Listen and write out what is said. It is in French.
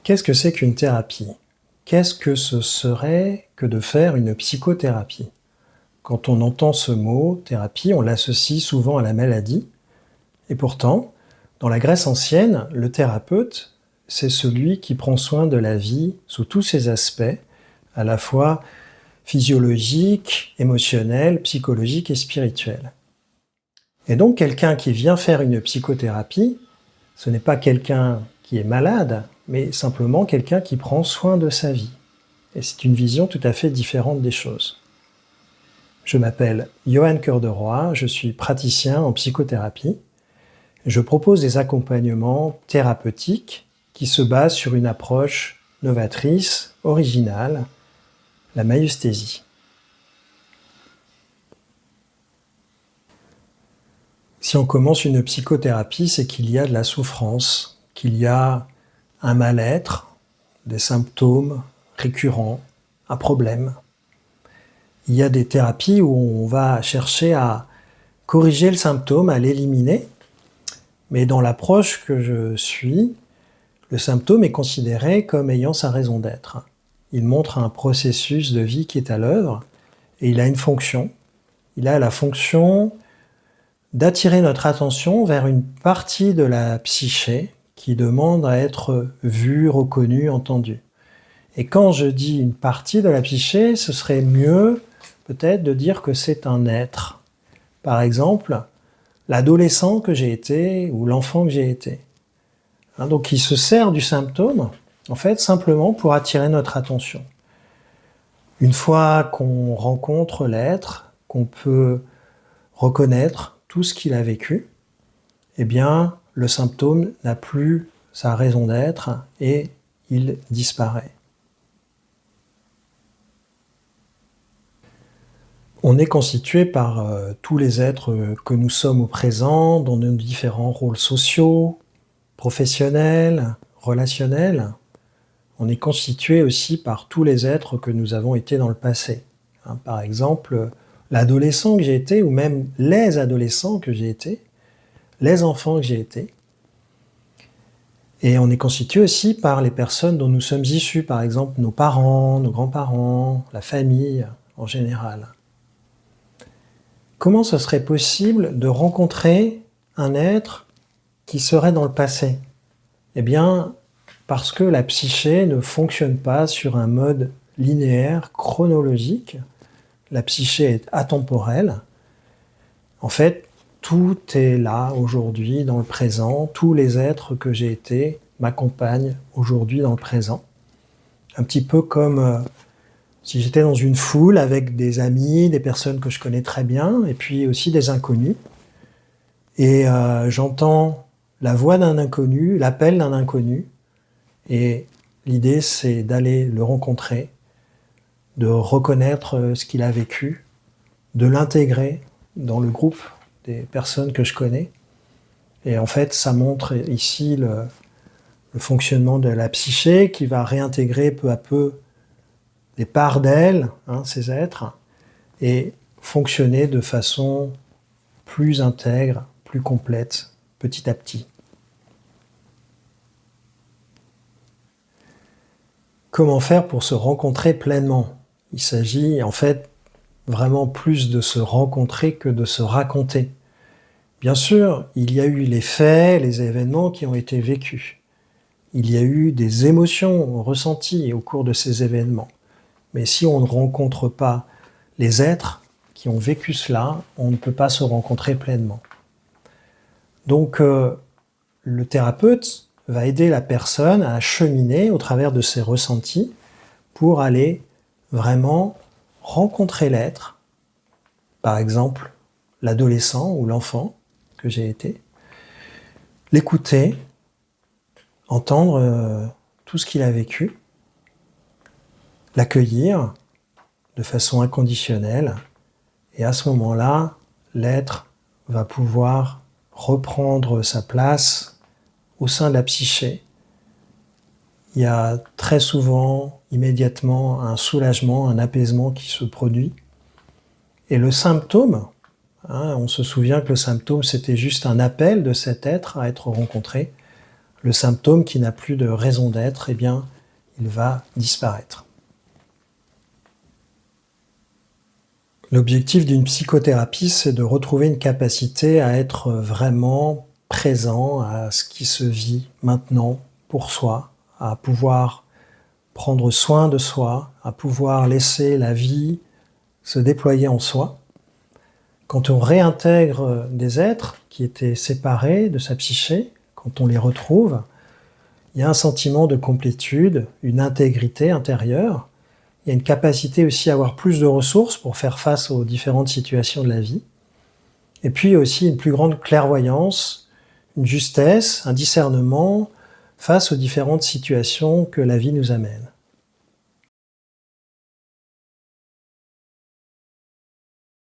Qu'est-ce que c'est qu'une thérapie? Qu'est-ce que ce serait que de faire une psychothérapie? Quand on entend ce mot, thérapie, on l'associe souvent à la maladie. Et pourtant, dans la Grèce ancienne, le thérapeute, c'est celui qui prend soin de la vie sous tous ses aspects, à la fois physiologiques, émotionnels, psychologiques et spirituels. Et donc, quelqu'un qui vient faire une psychothérapie, ce n'est pas quelqu'un qui est malade, mais simplement quelqu'un qui prend soin de sa vie. Et c'est une vision tout à fait différente des choses. Je m'appelle Johan Cœur de Roy, je suis praticien en psychothérapie. Je propose des accompagnements thérapeutiques qui se basent sur une approche novatrice, originale, la maïeusthésie. Si on commence une psychothérapie, c'est qu'il y a de la souffrance, qu'il y a un mal-être, des symptômes récurrents, un problème. Il y a des thérapies où on va chercher à corriger le symptôme, à l'éliminer, mais dans l'approche que je suis, le symptôme est considéré comme ayant sa raison d'être. Il montre un processus de vie qui est à l'œuvre et il a une fonction. Il a la fonction d'attirer notre attention vers une partie de la psyché qui demande à être vue, reconnue, entendue. Et quand je dis une partie de la psyché, ce serait mieux peut-être de dire que c'est un être. Par exemple, l'adolescent que j'ai été ou l'enfant que j'ai été. Donc il se sert du symptôme, en fait, simplement pour attirer notre attention. Une fois qu'on rencontre l'être, qu'on peut reconnaître tout ce qu'il a vécu, eh bien, le symptôme n'a plus sa raison d'être et il disparaît. On est constitué par tous les êtres que nous sommes au présent, dans nos différents rôles sociaux, professionnels, relationnels. On est constitué aussi par tous les êtres que nous avons été dans le passé. Par exemple, l'adolescent que j'ai été, ou même les adolescents que j'ai été, les enfants que j'ai été. Et on est constitué aussi par les personnes dont nous sommes issus, par exemple nos parents, nos grands-parents, la famille en général. Comment ce serait possible de rencontrer un être qui serait dans le passé? Eh bien, parce que la psyché ne fonctionne pas sur un mode linéaire, chronologique. La psyché est atemporelle. En fait, tout est là aujourd'hui, dans le présent. Tous les êtres que j'ai été m'accompagnent aujourd'hui dans le présent. Un petit peu comme si j'étais dans une foule avec des amis, des personnes que je connais très bien, et puis aussi des inconnus. Et j'entends la voix d'un inconnu, l'appel d'un inconnu. Et l'idée, c'est d'aller le rencontrer, de reconnaître ce qu'il a vécu, de l'intégrer dans le groupe des personnes que je connais. Et en fait, ça montre ici le fonctionnement de la psyché qui va réintégrer peu à peu des parts d'elle, ces êtres, et fonctionner de façon plus intègre, plus complète, petit à petit. Comment faire pour se rencontrer pleinement? Il s'agit en fait vraiment plus de se rencontrer que de se raconter. Bien sûr, il y a eu les faits, les événements qui ont été vécus. Il y a eu des émotions ressenties au cours de ces événements. Mais si on ne rencontre pas les êtres qui ont vécu cela, on ne peut pas se rencontrer pleinement. Donc, le thérapeute va aider la personne à cheminer au travers de ses ressentis pour aller vraiment rencontrer l'être, par exemple l'adolescent ou l'enfant que j'ai été, l'écouter, entendre tout ce qu'il a vécu, l'accueillir de façon inconditionnelle, et à ce moment-là, l'être va pouvoir reprendre sa place au sein de la psyché. Il y a très souvent, immédiatement, un soulagement, un apaisement qui se produit. Et le symptôme, on se souvient que le symptôme, c'était juste un appel de cet être à être rencontré. le symptôme qui n'a plus de raison d'être, eh bien, il va disparaître. L'objectif d'une psychothérapie, c'est de retrouver une capacité à être vraiment présent à ce qui se vit maintenant pour soi, à pouvoir prendre soin de soi, à pouvoir laisser la vie se déployer en soi. Quand on réintègre des êtres qui étaient séparés de sa psyché, quand on les retrouve, il y a un sentiment de complétude, une intégrité intérieure. Il y a une capacité aussi à avoir plus de ressources pour faire face aux différentes situations de la vie. Et puis aussi une plus grande clairvoyance, une justesse, un discernement face aux différentes situations que la vie nous amène.